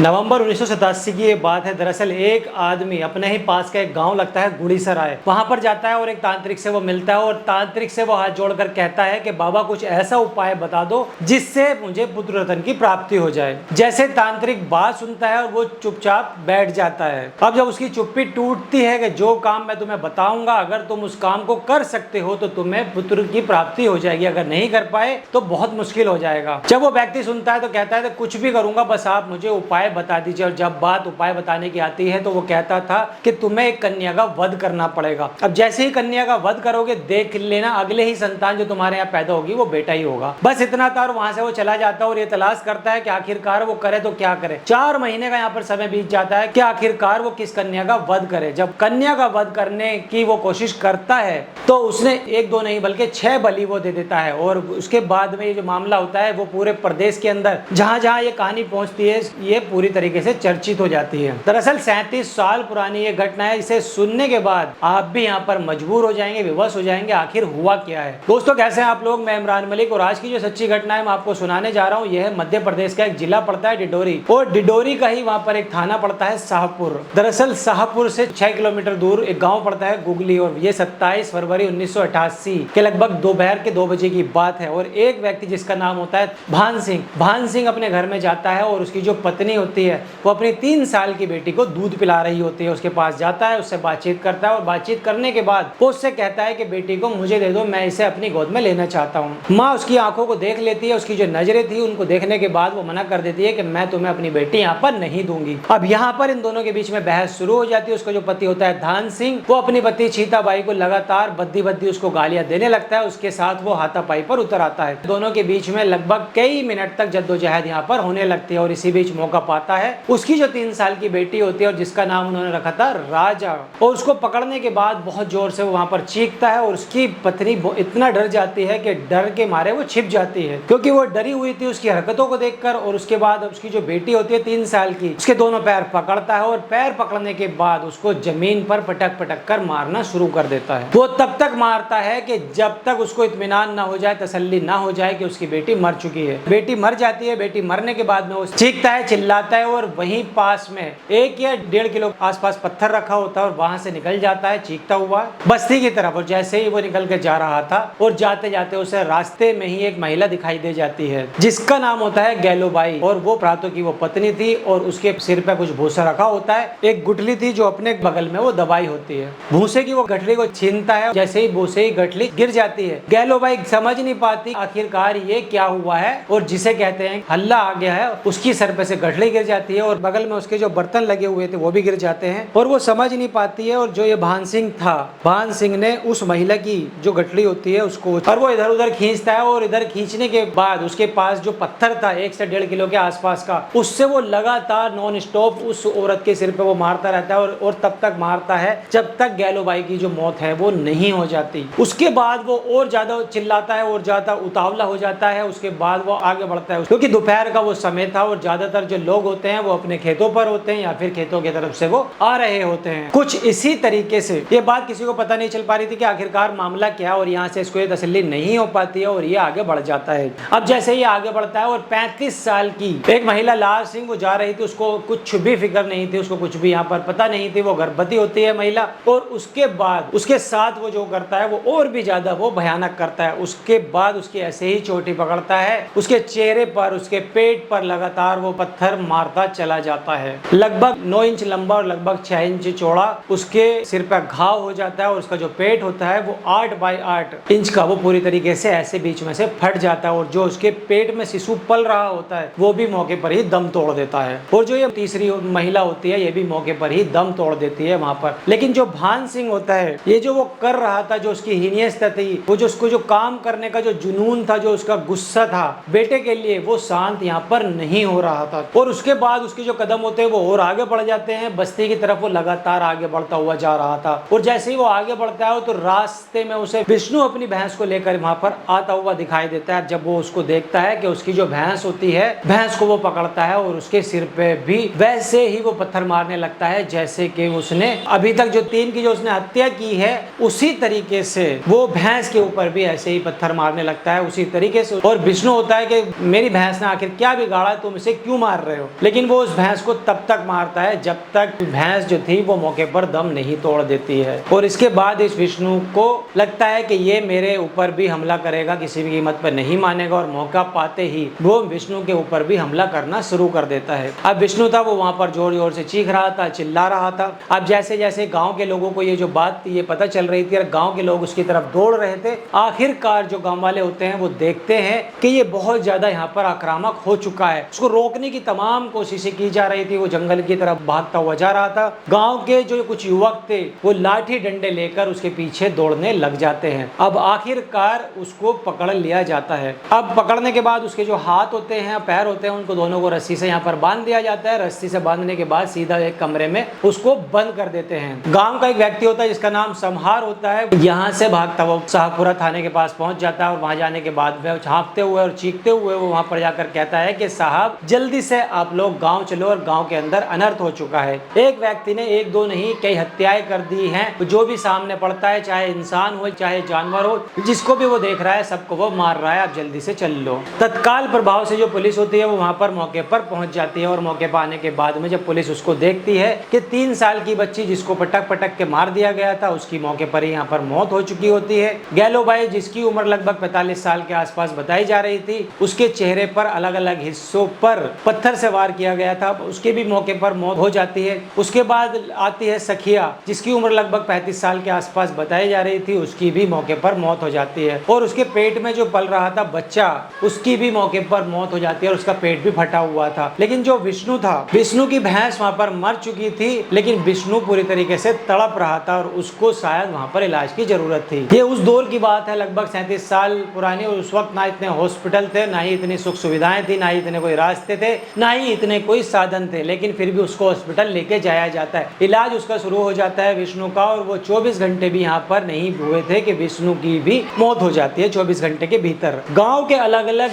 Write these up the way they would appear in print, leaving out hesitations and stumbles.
नवंबर 1987 की ये बात है। दरअसल एक आदमी अपने ही पास का एक गांव लगता है गुड़ीसराय, वहां पर जाता है और एक तांत्रिक से वो मिलता है और तांत्रिक से वो हाथ जोड़कर कहता है कि बाबा कुछ ऐसा उपाय बता दो जिससे मुझे पुत्र रत्न की प्राप्ति हो जाए। जैसे तांत्रिक बात सुनता है और वो चुपचाप बैठ जाता है। अब जब उसकी चुप्पी टूटती है कि जो काम मैं तुम्हें बताऊंगा अगर तुम उस काम को कर सकते हो तो तुम्हें पुत्र की प्राप्ति हो जाएगी, अगर नहीं कर पाए तो बहुत मुश्किल हो जाएगा। जब वो व्यक्ति सुनता है तो कहता है कुछ भी करूंगा, बस आप मुझे उपाय बता दीजिए। और जब बात उपाय बताने की आती है तो वो कहता था कि तुम्हें एक कन्या का वध करना पड़ेगा। अब जैसे ही कन्या का वध करोगे देख लेना अगले ही संतान जो तुम्हारे यहाँ पैदा होगी वो बेटा ही होगा। बस इतना था और वहां से वो चला जाता है और ये तलाश करता है कि आखिरकार वो करे तो क्या करे। 4 महीने का यहाँ पर समय बीत जाता है कि आखिरकार वो किस कन्या का वध करे। जब कन्या का वध करने की वो कोशिश करता है तो उसने 1-2 नहीं बल्कि 6 बलि वो दे देता है। और उसके बाद में ये जो मामला होता है वो पूरे प्रदेश के अंदर जहां जहां ये कहानी पहुंचती है ये पूरी तरीके से चर्चित हो जाती है। दरअसल 37 साल पुरानी ये घटना है। इसे सुनने के बाद आप भी यहाँ पर मजबूर हो जाएंगे, विवश हो जाएंगे आखिर हुआ क्या है। दोस्तों कैसे हैं आप लोग, मैं इमरान मलिक और आज की जो सच्ची घटना है मैं आपको सुनाने जा रहा हूँ। यह मध्य प्रदेश का एक जिला पड़ता है डिडोरी, और डिडोरी का ही वहाँ पर एक थाना पड़ता है शाहपुर। दरअसल शाहपुर से 6 किलोमीटर दूर एक गाँव पड़ता है गुगली, और ये 27 फरवरी 1988 के लगभग दोपहर के 2 बजे की बात है। और एक व्यक्ति जिसका नाम होता है भान सिंह अपने घर में जाता है और उसकी जो पत्नी होती है वो अपनी 3 साल की बेटी को दूध पिला रही होती है। उसके पास जाता है, उससे बातचीत करता है और बातचीत करने के बाद वो उससे कहता है कि बेटी को मुझे दे दो, मैं इसे अपनी गोद में लेना चाहता हूँ। माँ उसकी आंखों को देख लेती है, उसकी जो नजरें थी उनको देखने के बाद वो मना कर देती है कि मैं तुम्हें अपनी बेटी यहाँ पर नहीं दूंगी। अब यहाँ पर इन दोनों के बीच में बहस शुरू हो जाती है। उसका जो पति होता है धान सिंह वो अपनी पत्नी चीताबाई को लगातार बद्दी उसको गालियां देने लगता है। उसके साथ वो हाथापाई पर उतर आता है। दोनों के बीच में लगभग कई मिनट तक जद्दोजहद यहाँ पर होने लगती है। और इसी बीच मौका पाता है उसकी जो 3 साल की बेटी होती है और जिसका नाम उन्होंने रखा था राजा, और उसको पकड़ने के बाद बहुत जोर से वो वहां पर चीखता है। और उसकी पत्नी इतना डर जाती है कि डर के मारे वो छिप जाती है, क्योंकि वो डरी हुई थी उसकी हरकतों को देखकर। और उसके बाद उसकी जो बेटी होती है 3 साल की, उसके दोनों पैर पकड़ता है और पैर पकड़ने के बाद उसको जमीन पर पटक कर मारना शुरू कर देता है। वो तब तक मारता है कि जब तक उसको इत्मीनान ना हो जाए, तसल्ली ना हो जाए कि उसकी बेटी मर चुकी है। बेटी मर जाती है। बेटी मरने के बाद में वो चीखता है, चिल्लाता है, और वहीं पास में 1 या 1.5 किलो आसपास पत्थर रखा होता है और वहां से निकल जाता है चीखता हुआ बस्ती की तरफ। और जैसे ही वो निकल के जा रहा था और जाते जाते उसे रास्ते में ही एक महिला दिखाई दे जाती है जिसका नाम होता है गैलोबाई, और वो प्रातो की वो पत्नी थी। और उसके सिर पे कुछ भूसा रखा होता है, एक गुठली थी जो अपने बगल में वो दबाई होती है। भूसे की वो गठली को छीनता है, जैसे ही भूसे की गठली गिर जाती है गैलोबाई समझ नहीं पाती आखिरकार ये क्या हुआ है, और जिसे कहते हैं हल्ला आ गया है। उसकी सर पे से गठली गिर जाती है और बगल में उसके जो बर्तन लगे हुए थे वो भी गिर जाते हैं, और वो समझ नहीं पाती है। और जो ये भान सिंह था, भान सिंह ने उस महिला की जो गठली होती है उसको, और वो इधर उधर खींचता है, और इधर खींचने के बाद उसके पास जो पत्थर था 1 से 1.5 किलो के आसपास का, उससे वो लगातार नॉन स्टॉप उस औरत के सिर पे वो मारता रहता है। और तब तक मारता है जब तक गैलोबाई की जो मौत है वो नहीं हो जाती। उसके बाद वो और ज्यादा चिल्लाता है और ज्यादा उतावला हो जाता है। उसके बाद वो आगे बढ़ता है, क्योंकि दोपहर का वो समय था और ज्यादातर जो लोग होते हैं वो अपने खेतों पर होते हैं या फिर खेतों की तरफ से वो आ रहे होते हैं। कुछ इसी तरीके से ये बात किसी को पता नहीं चल पा रही थी कि आखिरकार मामला क्या है, और यहाँ से इसको ये तसल्ली नहीं हो पाती है और ये आगे बढ़ जाता है। अब जैसे ये आगे बढ़ता है और 35 साल की एक महिला लाल सिंह वो जा रही थी, उसको कुछ भी फिक्र नहीं थी, उसको कुछ भी यहाँ पर पता नहीं थी। वो गर्भवती होती है महिला, और उसके बाद उसके साथ वो जो करता है वो और भी ज्यादा वो भयानक करता है। उसके बाद उसकी ऐसे ही चोटी पकड़ता है, उसके चेहरे पर उसके पेट पर लगातार वो पत्थर मारता चला जाता है। लगभग 9 इंच लंबा और लगभग 6 इंच चौड़ा उसके सिर पर घाव हो जाता है, और उसका जो पेट होता है वो 8 बाई 8 इंच का वो पूरी तरीके से ऐसे बीच में से फट जाता है। और जो उसके पेट में शिशु पल रहा होता है वो भी मौके पर ही दम तोड़ देता है। और जो ये तीसरी महिला होती है ये भी मौके पर ही दम तोड़ देती है वहां पर। लेकिन जो भान सिंह होता है, ये जो वो कर रहा था, जो उसकी हीनियत थी, वो जो उसको जो काम करने का जो जुनून था, जो उसका गुस्सा था बेटे के लिए, वो शांत यहाँ पर नहीं हो रहा था। और उसके बाद उसके जो कदम होते हैं वो और आगे बढ़ जाते हैं बस्ती की तरफ। वो लगातार आगे बढ़ता हुआ जा रहा था, और जैसे ही वो आगे बढ़ता है तो रास्ते में उसे विष्णु अपनी भैंस को लेकर वहां पर आता हुआ दिखाई देता है। जब वो उसको देखता है कि उसकी जो भैंस होती है, भैंस को वो पकड़ता है और उसके सिर पे भी वैसे ही वो पत्थर मारने लगता है जैसे कि उसने अभी तक जो 3 की जो उसने हत्या की है उसी तरीके से वो भैंस के ऊपर भी ऐसे ही पत्थर मारने लगता है उसी तरीके से। और विष्णु होता है कि मेरी भैंस ने आखिर क्या बिगाड़ा, तुम इसे क्यों मार रहे हो। लेकिन वो उस भैंस को तब तक मारता है जब तक भैंस जो थी वो मौके पर दम नहीं तोड़ देती है। और इसके बाद इस विष्णु को लगता है कि ये मेरे ऊपर भी हमला करेगा, किसी भी कीमत पर नहीं मानेगा, और मौका पाते ही वो विष्णु के ऊपर भी हमला करना शुरू कर देता है। अब विष्णु था वो वहां पर जोर जोर से चीख रहा था, चिल्ला रहा था। अब जैसे जैसे गांव के लोगों को ये जो बात ये पता चल रही थी और गांव के लोग उसकी तरफ दौड़ रहे थे, आखिरकार जो गांव वाले होते हैं वो देखते हैं कि ये बहुत ज्यादा यहाँ पर आक्रामक हो चुका है। उसको रोकने की तमाम कोशिशें की जा रही थी, वो जंगल की तरफ भागता हुआ जा रहा था। गांव के जो कुछ युवक थे वो लाठी डंडे लेकर उसके पीछे दौड़ने लग जाते हैं। अब आखिरकार उसको पकड़ लिया जाता है। अब पकड़ने के बाद उसके जो हाथ होते हैं, पैर होते हैं, उनको दोनों को रस्सी से यहाँ पर बांध दिया जाता है। रस्सी से बांधने के बाद सीधा एक कमरे में उसको बंद कर देते हैं। गांव का एक व्यक्ति होता है जिसका नाम समहार होता है, यहाँ से भागता हुआ शाहपुरा थाने के पास पहुंच जाता है और वहां जाने के बाद वह झाँपते हुए और चीखते हुए वो वहां पर जाकर कहता है कि साहब जल्दी से आप लोग गाँव चलो और गाँव के अंदर अनर्थ हो चुका है। एक व्यक्ति ने एक दो नहीं कई हत्याएं कर दी हैं। जो भी सामने पड़ता है, चाहे इंसान हो चाहे जानवर हो, जिसको भी वो देख रहा है सबको वो मार रहा है, आप जल्दी से चल लो। तत्काल प्रभाव से जो पुलिस होती है वो वहां पर मौके पर पहुंच जाती है और मौके पर आने के बाद में जब पुलिस उसको देखती है कि 3 साल की बच्ची जिसको पटक पटक के मार दिया गया था उसकी मौके पर ही यहाँ पर मौत हो चुकी होती है। गैलो भाई जिसकी उम्र लगभग 45 साल के आसपास बताई जा रही थी, उसके चेहरे पर अलग अलग हिस्सों पर पत्थर से वार किया गया था, उसके भी मौके पर मौत हो जाती है। उसके बाद आती है सखिया जिसकी उम्र लगभग 35 साल के आसपास बताई जा रही थी, उसकी भी मौके पर मौत हो जाती है। और उसके पेट में जो पल रहा था बच्चा, उसकी भी मौके पर मौत हो जाती है और उसका पेट भी फटा हुआ था। लेकिन जो विष्णु था, विष्णु की भैंस वहां पर मर चुकी थी, लेकिन विष्णु पूरी तरीके से तड़प रहा था और उसको शायद वहां पर इलाज की जरूरत थी। ये उस दौर की बात है, लगभग 37 साल पुरानी, और उस वक्त ना इतने हॉस्पिटल थे, ना ही इतनी सुख सुविधाएं थी, ना ही इतने कोई रास्ते थे, ना ही इतने कोई साधन थे, लेकिन फिर भी उसको हॉस्पिटल लेके जाया जाता है। इलाज उसका शुरू हो जाता है विष्णु का, और वो 24 घंटे भी यहाँ पर नहीं हुए थे कि विष्णु की भी मौत हो जाती है 24 घंटे के भीतर। गांव के अलग अलग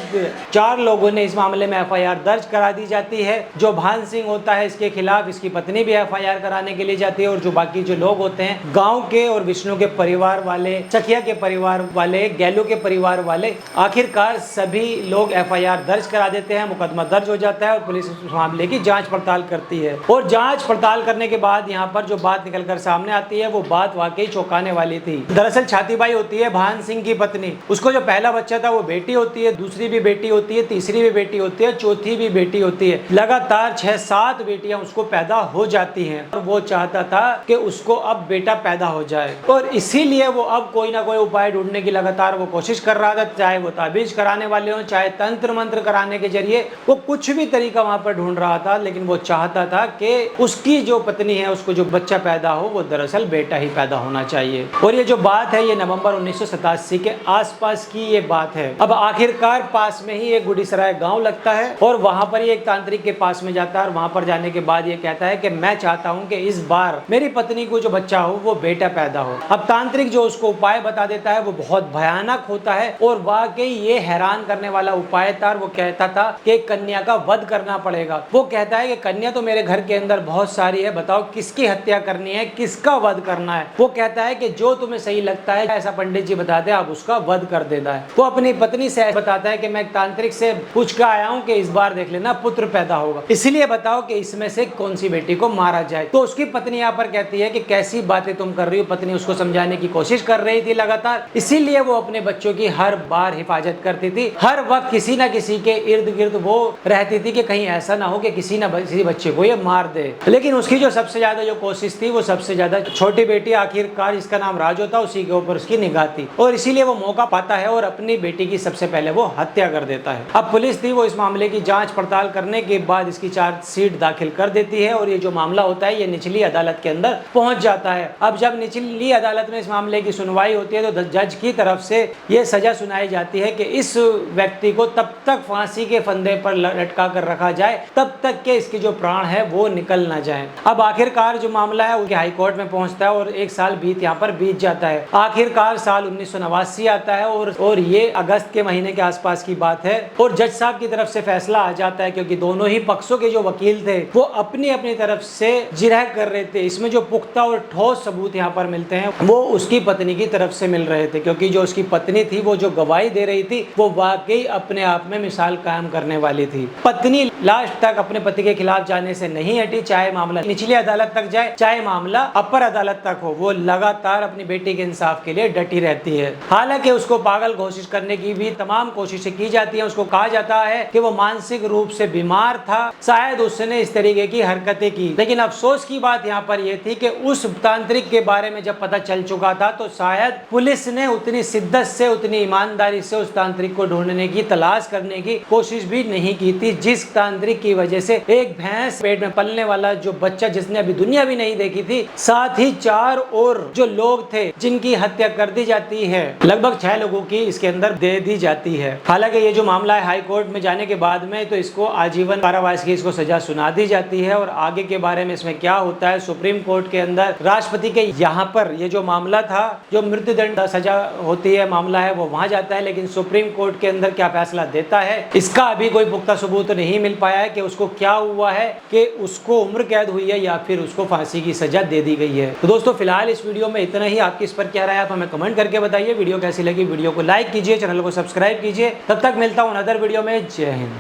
4 लोगों ने इस मामले में एफआईआर दर्ज करा दी जाती है। जो भान सिंह होता है इसके खिलाफ, इसकी पत्नी भी एफआईआर कराने के लिए जाती है, और जो बाकी जो लोग होते हैं गांव के और विष्णु के परिवार वाले, सखिया के परिवार वाले, गैलो के परिवार वाले, आखिरकार सभी लोग एफआईआर दर्ज करा देते हैं। मुकदमा दर्ज हो जाता है और पुलिस उस मामले की जांच पड़ताल करती है। और जांच पड़ताल करने के बाद यहाँ पर जो बात निकलकर सामने आती है वो बात वाकई चौंकाने वाली थी। दरअसल छातीबाई होती है भान सिंह की पत्नी, उसको जो पहला बच्चा था वो बेटी होती है, दूसरी भी बेटी होती है, तीसरी भी बेटी होती है, चौथी भी बेटी होती है। लगातार 6-7 बेटियां उसको पैदा हो जाती हैं और वो चाहता था कि उसको अब बेटा पैदा हो जाए, और इसीलिए वो अब कोई ना कोई उपाय ढूंढने की लगातार वो कोशिश कर रहा था। चाहे वो ताबीज कराने वाले हो, चाहे तंत्र मंत्र कराने के जरिए, वो कुछ भी तरीका वहां पर ढूंढ रहा था, लेकिन वो चाहता था कि उसकी जो पत्नी है उसको जो बच्चा पैदा हो वो दरअसल बेटा ही पैदा होना चाहिए। और ये जो बात है ये नवंबर 1987 के आसपास की ये बात है। अब आखिरकार पास में ही एक गुडीसराय गांव लगता है और वहां पर ही एक तांत्रिक के पास में जाता है, और वहां पर जाने के बाद ये कहता है कि मैं चाहता हूं कि इस बार मेरी पत्नी को जो बच्चा हो वो बेटा पैदा हो। अब तांत्रिक जो उसको उपाय बता देता है वो बहुत भयानक होता है और वाकई ये हैरान करने वाला उपाय था। वो कहता था कि कन्या का वध करना पड़ेगा। वो कहता है कि कन्या तो मेरे घर के अंदर बहुत सारी है, बताओ किसकी हत्या करनी है, किसका वध करना है। वो कहता है कि जो तुम्हें सही लगता है ऐसा पंडित जी बताते हैं, आप उसका वध कर देना है। वो अपनी पत्नी से बताता है कि मैं तांत्रिक से पूछ कर आया हूँ कि इस बार देख लेना पुत्र पैदा होगा, इसलिए बताओ कि इसमें से कौन सी बेटी को मारा जाए। तो उसकी पत्नी यहाँ पर कहती है कि कैसी बातें तुम कर रही हो। पत्नी उसको समझाने की कोशिश कर रही थी लगातार, इसीलिए वो अपने बच्चों की हर बार हिफाजत करती थी। हर वक्त किसी न किसी के इर्द गिर्द वो रहती थी कि कहीं ऐसा ना हो कि किसी बच्चे को ये मार दे। लेकिन उसकी जो सबसे ज्यादा जो कोशिश थी वो सबसे ज्यादा छोटी बेटी, आखिरकार जिसका नाम राजो था, उसी के ऊपर उसकी निगाह थी, और इसीलिए वो मौका पाता है और अपनी बेटी की सबसे पहले वो हत्या कर देता है। अब पुलिस थी वो इस मामले की जांच पड़ताल करने के बाद इसकी चार्जशीट दाखिल कर देती है और ये जो मामला होता है ये निचली अदालत के अंदर पहुंच जाता है। अब जब निचली अदालत में इस मामले की सुनवाई होती है तो जज की तरफ से ये सजा सुनाई जाती है कि इस व्यक्ति को तब तक फांसी के फंदे पर लटका कर रखा जाए तब तक के इसके जो प्राण है वो निकल ना जाए। अब आखिरकार जो मामला है वो हाई कोर्ट में पहुंचता है और 1 साल यहाँ पर बीत जाता है। आखिरकार साल 1989 आता है और ये अगस्त के महीने के आसपास की बात है और जज साहब की तरफ से फैसला आ जाता है, क्योंकि दोनों ही पक्षों के जो वकील थे वो अपनी अपनी तरफ से जिरह कर रहे थे। इसमें जो पुख्ता और ठोस सबूत यहाँ पर मिलते हैं वो उसकी पत्नी की तरफ से मिल रहे थे, क्योंकि जो उसकी पत्नी थी वो जो गवाही दे रही थी वो वाकई अपने आप में मिसाल कायम करने वाली थी। पत्नी लास्ट तक अपने पति के खिलाफ जाने से नहीं हटी, चाहे मामला निचली अदालत तक जाए, चाहे मामला अपर अदालत तक हो, वो लगातार अपनी बेटी के इंसाफ के लिए डटी रहती है। हालांकि उसको पागल घोषित करने की भी तमाम कोशिशें की जाती हैं। उसको कहा जाता है कि वो मानसिक रूप से बीमार था, शायद उसने इस तरीके की हरकतें की। लेकिन अफसोस की बात यहाँ पर यह थी कि उस तांत्रिक के बारे में जब पता चल चुका था तो शायद पुलिस ने उतनी शिद्दत से, उतनी ईमानदारी से उस तांत्रिक को ढूंढने की, तलाश करने की कोशिश भी नहीं की थी, जिस तांत्रिक की वजह से एक भैंस पेट में पलने वाला जो बच्चा जिसने अभी दुनिया भी नहीं देखी थी, साथ ही 4 और जो लोग थे जिनकी हत्या कर दी जाती है, लगभग 6 लोगों की इसके अंदर दे दी जाती है। हालांकि ये जो मामला है हाई कोर्ट में जाने के बाद में तो इसको आजीवन कारावास की इसको सजा सुना दी जाती है। और आगे के बारे में इसमें क्या होता है, सुप्रीम कोर्ट के अंदर राष्ट्रपति के यहाँ पर ये जो मामला था, जो मृत्युदंड सजा होती है मामला है, वो वहां जाता है। लेकिन सुप्रीम कोर्ट के अंदर क्या फैसला देता है, इसका अभी कोई पुख्ता सबूत नहीं मिल पाया है कि उसको क्या हुआ है, कि उसको उम्र कैद हुई है या फिर उसको फांसी की सजा दे दी गई है। तो दोस्तों फिलहाल इस वीडियो में इतना ही। आपकी इस पर क्या राय है आप हमें कमेंट करके बताइए। वीडियो कैसी लगी, वीडियो को लाइक कीजिए, चैनल को सब्सक्राइब कीजिए। तब तक मिलता हूँ अदर वीडियो में। जय हिंद।